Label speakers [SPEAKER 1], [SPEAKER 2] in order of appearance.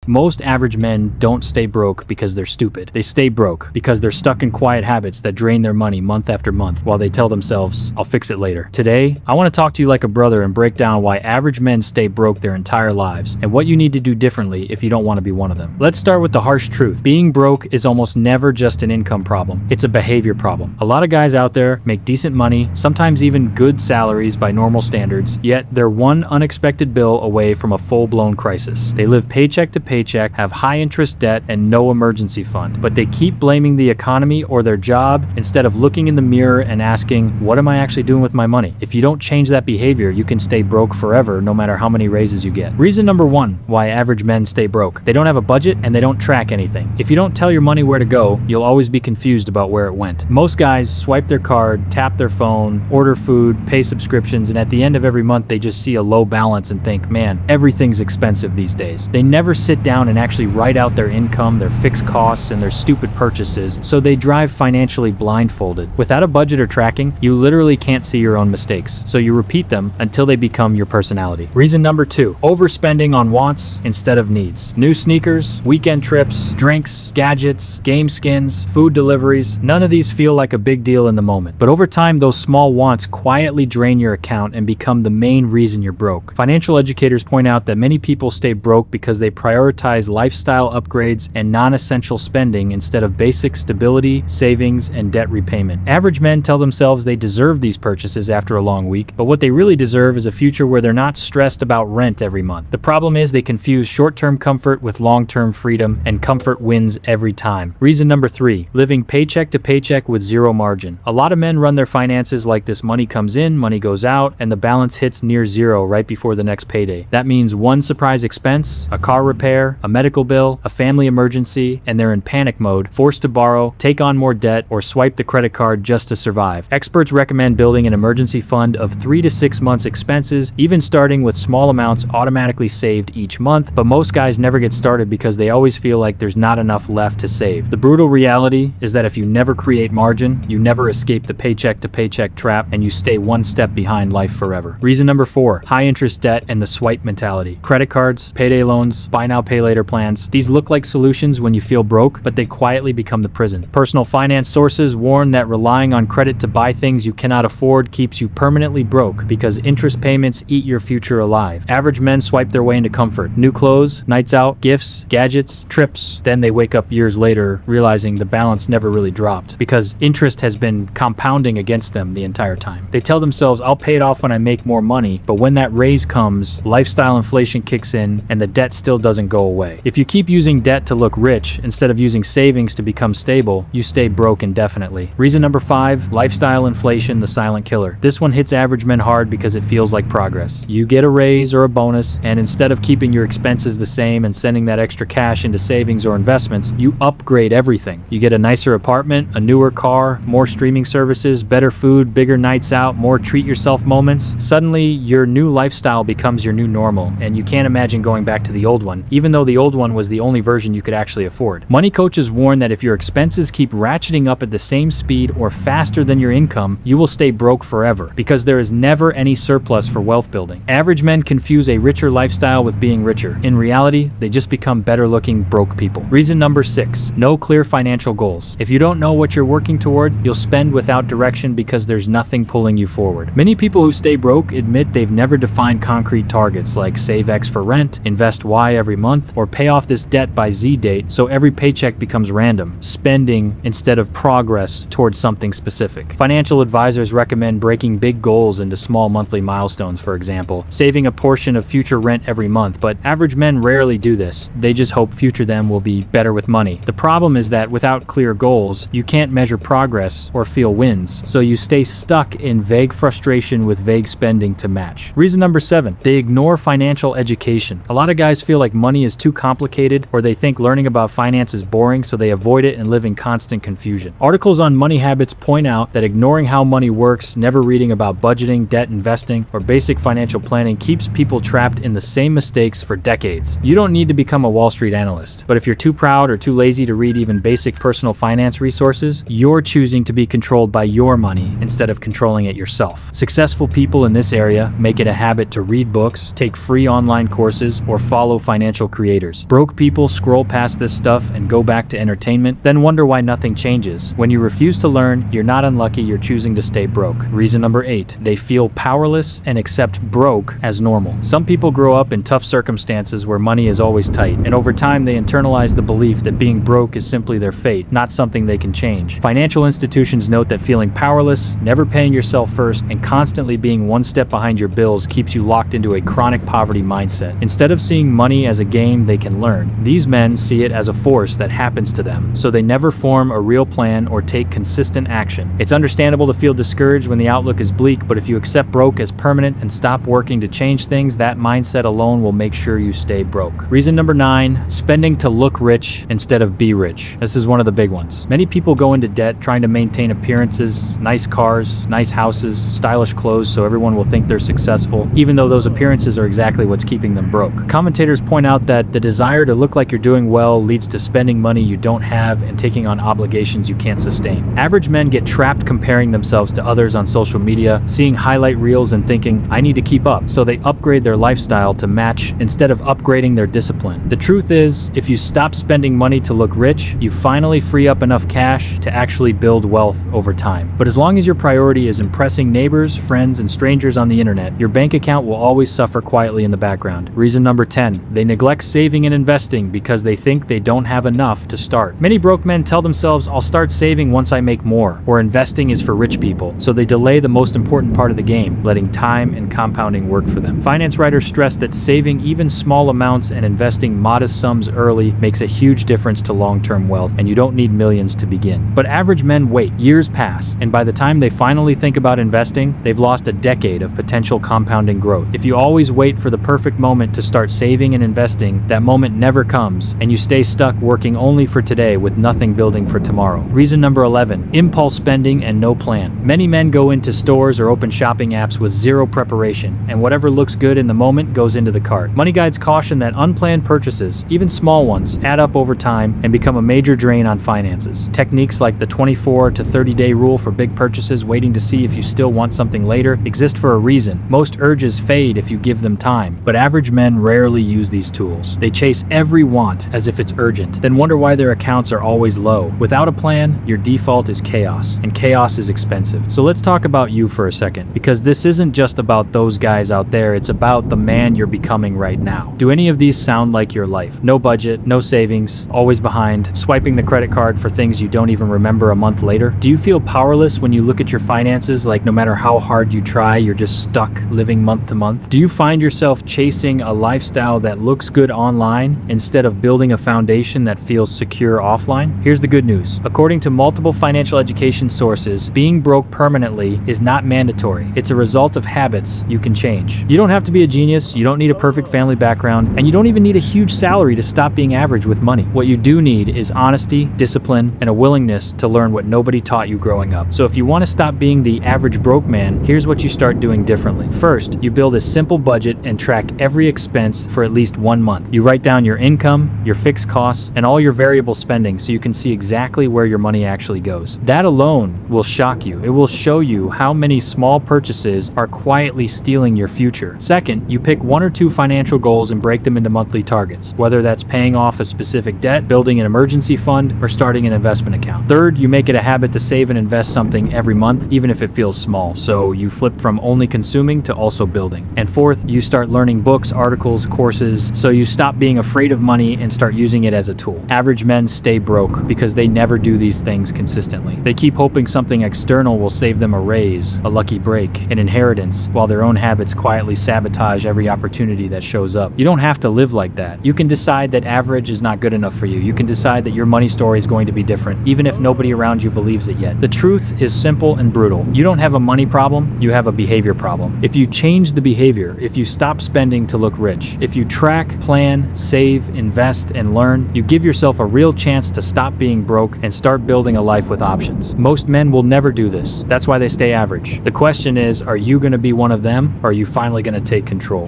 [SPEAKER 1] Most average men don't stay broke because they're stupid. They stay broke because they're stuck in quiet habits that drain their money month after month while they tell themselves, I'll fix it later. Today, I want to talk to you like a brother and break down why average men stay broke their entire lives and what you need to do differently if you don't want to be one of them. Let's start with the harsh truth. Being broke is almost never just an income problem. It's a behavior problem. A lot of guys out there make decent money, sometimes even good salaries by normal standards, yet they're one unexpected bill away from a full-blown crisis. They live paycheck to paycheck, have high interest debt, and no emergency fund. But they keep blaming the economy or their job instead of looking in the mirror and asking, what am I actually doing with my money? If you don't change that behavior, you can stay broke forever no matter how many raises you get. Reason number one why average men stay broke. They don't have a budget and they don't track anything. If you don't tell your money where to go, you'll always be confused about where it went. Most guys swipe their card, tap their phone, order food, pay subscriptions, and at the end of every month they just see a low balance and think, man, everything's expensive these days. They never sit down and actually write out their income, their fixed costs, and their stupid purchases, so they drive financially blindfolded. Without a budget or tracking, you literally can't see your own mistakes, so you repeat them until they become your personality. Reason number two, overspending on wants instead of needs. New sneakers, weekend trips, drinks, gadgets, game skins, food deliveries, none of these feel like a big deal in the moment. But over time, those small wants quietly drain your account and become the main reason you're broke. Financial educators point out that many people stay broke because they prioritize lifestyle upgrades and non-essential spending instead of basic stability, savings, and debt repayment. Average men tell themselves they deserve these purchases after a long week, but what they really deserve is a future where they're not stressed about rent every month. The problem is they confuse short-term comfort with long-term freedom, and comfort wins every time. Reason number three, living paycheck to paycheck with zero margin. A lot of men run their finances like this: money comes in, money goes out, and the balance hits near zero right before the next payday. That means one surprise expense, a car repair, a medical bill, a family emergency, and they're in panic mode, forced to borrow, take on more debt, or swipe the credit card just to survive. Experts recommend building an emergency fund of 3 to 6 months expenses, even starting with small amounts automatically saved each month, but most guys never get started because they always feel like there's not enough left to save. The brutal reality is that if you never create margin, you never escape the paycheck to paycheck trap, and you stay one step behind life forever. Reason number four, high interest debt and the swipe mentality. Credit cards, payday loans, buy now pay later plans. These look like solutions when you feel broke, but they quietly become the prison. Personal finance sources warn that relying on credit to buy things you cannot afford keeps you permanently broke because interest payments eat your future alive. Average men swipe their way into comfort. New clothes, nights out, gifts, gadgets, trips. Then they wake up years later realizing the balance never really dropped because interest has been compounding against them the entire time. They tell themselves, I'll pay it off when I make more money, but when that raise comes, lifestyle inflation kicks in and the debt still doesn't go away. If you keep using debt to look rich instead of using savings to become stable, you stay broke indefinitely. Reason number five, lifestyle inflation, the silent killer. This one hits average men hard because it feels like progress. You get a raise or a bonus, and instead of keeping your expenses the same and sending that extra cash into savings or investments, you upgrade everything. You get a nicer apartment, a newer car, more streaming services, better food, bigger nights out, more treat yourself moments. Suddenly, your new lifestyle becomes your new normal, and you can't imagine going back to the old one, even though the old one was the only version you could actually afford. Money coaches warn that if your expenses keep ratcheting up at the same speed or faster than your income, you will stay broke forever because there is never any surplus for wealth building. Average men confuse a richer lifestyle with being richer. In reality, they just become better looking broke people. Reason number six, no clear financial goals. If you don't know what you're working toward, you'll spend without direction because there's nothing pulling you forward. Many people who stay broke admit they've never defined concrete targets like save X for rent, invest Y every month, or pay off this debt by Z date, so every paycheck becomes random, spending instead of progress towards something specific. Financial advisors recommend breaking big goals into small monthly milestones, for example, saving a portion of future rent every month, but average men rarely do this. They just hope future them will be better with money. The problem is that without clear goals, you can't measure progress or feel wins, so you stay stuck in vague frustration with vague spending to match. Reason number seven, they ignore financial education. A lot of guys feel like money is too complicated, or they think learning about finance is boring, so they avoid it and live in constant confusion. Articles on money habits point out that ignoring how money works, never reading about budgeting, debt investing, or basic financial planning keeps people trapped in the same mistakes for decades. You don't need to become a Wall Street analyst, but if you're too proud or too lazy to read even basic personal finance resources, you're choosing to be controlled by your money instead of controlling it yourself. Successful people in this area make it a habit to read books, take free online courses, or follow financial creators. Broke people scroll past this stuff and go back to entertainment, then wonder why nothing changes. When you refuse to learn, you're not unlucky, you're choosing to stay broke. Reason number 8, they feel powerless and accept broke as normal. Some people grow up in tough circumstances where money is always tight, and over time they internalize the belief that being broke is simply their fate, not something they can change. Financial institutions note that feeling powerless, never paying yourself first, and constantly being one step behind your bills keeps you locked into a chronic poverty mindset. Instead of seeing money as a game they can learn, these men see it as a force that happens to them, so they never form a real plan or take consistent action. It's understandable to feel discouraged when the outlook is bleak, but if you accept broke as permanent and stop working to change things, that mindset alone will make sure you stay broke. Reason number 9, spending to look rich instead of be rich. This is one of the big ones. Many people go into debt trying to maintain appearances, nice cars, nice houses, stylish clothes so everyone will think they're successful, even though those appearances are exactly what's keeping them broke. Commentators point out that the desire to look like you're doing well leads to spending money you don't have and taking on obligations you can't sustain. Average men get trapped comparing themselves to others on social media, seeing highlight reels and thinking, I need to keep up, so they upgrade their lifestyle to match instead of upgrading their discipline. The truth is, if you stop spending money to look rich, you finally free up enough cash to actually build wealth over time. But as long as your priority is impressing neighbors, friends, and strangers on the internet, your bank account will always suffer quietly in the background. Reason number 10, they neglect saving and investing because they think they don't have enough to start. Many broke men tell themselves, I'll start saving once I make more, or investing is for rich people, so they delay the most important part of the game, letting time and compounding work for them. Finance writers stress that saving even small amounts and investing modest sums early makes a huge difference to long-term wealth, and you don't need millions to begin. But average men wait, years pass, and by the time they finally think about investing, they've lost a decade of potential compounding growth. If you always wait for the perfect moment to start saving and investing, that moment never comes, and you stay stuck working only for today with nothing building for tomorrow. Reason number 11, impulse spending and no plan. Many men go into stores or open shopping apps with zero preparation, and whatever looks good in the moment goes into the cart. Money guides caution that unplanned purchases, even small ones, add up over time and become a major drain on finances. Techniques like the 24 to 30-day rule for big purchases, waiting to see if you still want something later, exist for a reason. Most urges fade if you give them time, but average men rarely use these tools. They chase every want as if it's urgent, then wonder why their accounts are always low. Without a plan, your default is chaos, and chaos is expensive. So let's talk about you for a second, because this isn't just about those guys out there, it's about the man you're becoming right now. Do any of these sound like your life? No budget, no savings, always behind, swiping the credit card for things you don't even remember a month later? Do you feel powerless when you look at your finances, like no matter how hard you try, you're just stuck living month to month? Do you find yourself chasing a lifestyle that looks good online instead of building a foundation that feels secure offline? Here's the good news. According to multiple financial education sources, being broke permanently is not mandatory. It's a result of habits you can change. You don't have to be a genius, you don't need a perfect family background, and you don't even need a huge salary to stop being average with money. What you do need is honesty, discipline, and a willingness to learn what nobody taught you growing up. So if you want to stop being the average broke man, here's what you start doing differently. First, you build a simple budget and track every expense for at least 1 month. You write down your income, your fixed costs, and all your variable spending so you can see exactly where your money actually goes. That alone will shock you. It will show you how many small purchases are quietly stealing your future. Second, you pick 1 or 2 financial goals and break them into monthly targets, whether that's paying off a specific debt, building an emergency fund, or starting an investment account. Third, you make it a habit to save and invest something every month, even if it feels small, so you flip from only consuming to also building. And fourth, you start learning books, articles, courses, so you stop being afraid of money and start using it as a tool. Average men stay broke because they never do these things consistently. They keep hoping something external will save them a raise, a lucky break, an inheritance, while their own habits quietly sabotage every opportunity that shows up. You don't have to live like that. You can decide that average is not good enough for you. You can decide that your money story is going to be different, even if nobody around you believes it yet. The truth is simple and brutal. You don't have a money problem, you have a behavior problem. If you change the behavior, if you stop spending to look rich, if you track, plan, save, invest, and learn, you give yourself a real chance to stop being broke and start building a life with options. Most men will never do this. That's why they stay average. The question is, are you going to be one of them, or are you finally going to take control?